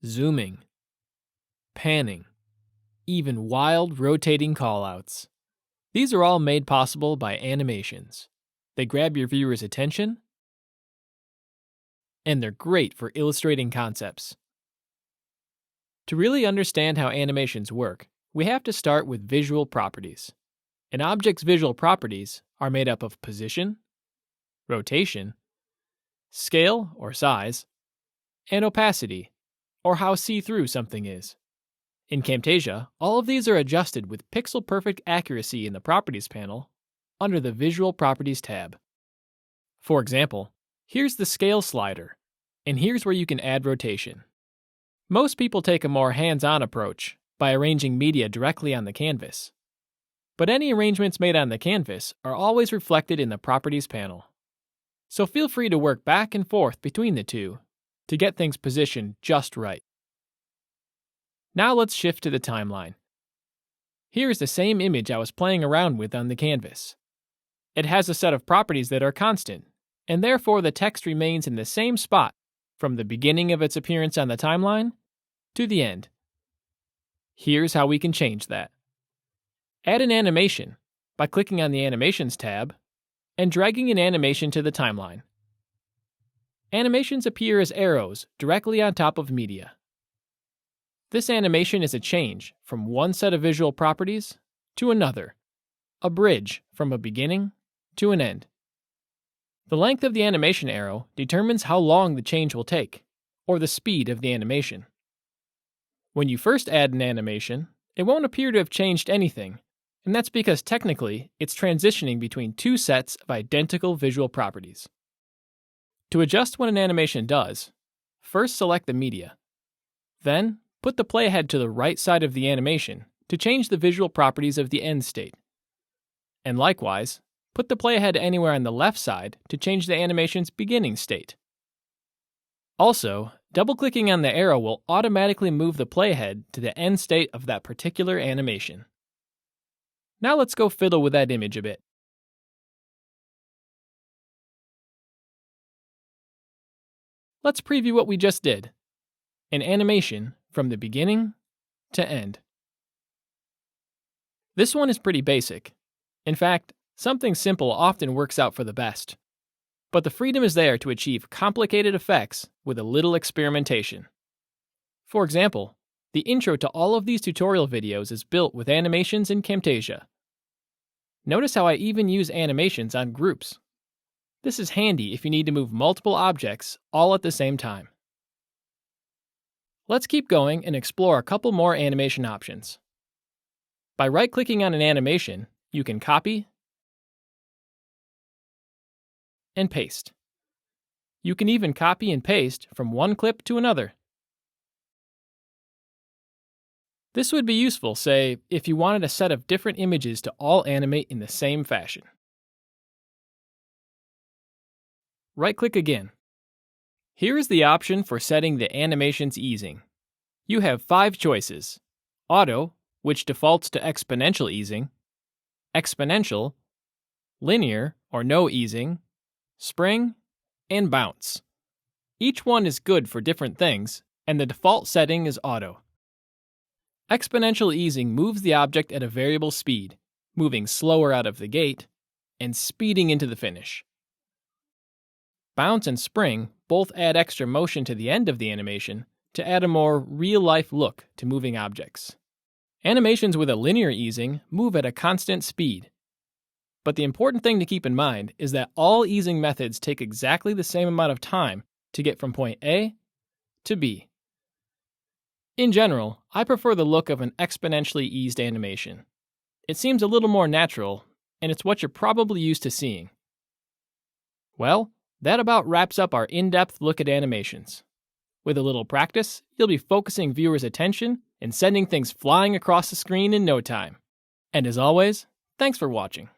zooming, panning, even wild rotating callouts. These are all made possible by animations. They grab your viewer's attention, and they're great for illustrating concepts. To really understand how animations work, we have to start with visual properties. An object's visual properties are made up of position, rotation, scale or size, and opacity, or how see-through something is. In Camtasia, all of these are adjusted with pixel-perfect accuracy in the Properties panel under the Visual Properties tab. For example, here's the scale slider, and here's where you can add rotation. Most people take a more hands-on approach by arranging media directly on the canvas. But any arrangements made on the canvas are always reflected in the Properties panel. So feel free to work back and forth between the two to get things positioned just right. Now let's shift to the timeline. Here is the same image I was playing around with on the canvas. It has a set of properties that are constant, and therefore the text remains in the same spot from the beginning of its appearance on the timeline to the end. Here's how we can change that. Add an animation by clicking on the Animations tab and dragging an animation to the timeline. Animations appear as arrows directly on top of media. This animation is a change from one set of visual properties to another, a bridge from a beginning to an end. The length of the animation arrow determines how long the change will take, or the speed of the animation. When you first add an animation, it won't appear to have changed anything, and that's because technically it's transitioning between two sets of identical visual properties. To adjust what an animation does, first select the media. Then, put the playhead to the right side of the animation to change the visual properties of the end state. And likewise, put the playhead anywhere on the left side to change the animation's beginning state. Also, double-clicking on the arrow will automatically move the playhead to the end state of that particular animation. Now let's go fiddle with that image a bit. Let's preview what we just did. An animation from the beginning to end. This one is pretty basic. In fact, something simple often works out for the best. But the freedom is there to achieve complicated effects with a little experimentation. For example, the intro to all of these tutorial videos is built with animations in Camtasia. Notice how I even use animations on groups. This is handy if you need to move multiple objects all at the same time. Let's keep going and explore a couple more animation options. By right-clicking on an animation, you can copy and paste. You can even copy and paste from one clip to another. This would be useful, say, if you wanted a set of different images to all animate in the same fashion. Right-click again. Here is the option for setting the animation's easing. You have 5 choices: Auto, which defaults to exponential easing, Exponential, Linear or no easing, Spring, and Bounce. Each one is good for different things, and the default setting is Auto. Exponential easing moves the object at a variable speed, moving slower out of the gate and speeding into the finish. Bounce and Spring both add extra motion to the end of the animation to add a more real-life look to moving objects. Animations with a linear easing move at a constant speed. But the important thing to keep in mind is that all easing methods take exactly the same amount of time to get from point A to B. In general, I prefer the look of an exponentially eased animation. It seems a little more natural, and it's what you're probably used to seeing. Well, that about wraps up our in-depth look at animations. With a little practice, you'll be focusing viewers' attention and sending things flying across the screen in no time. And as always, thanks for watching.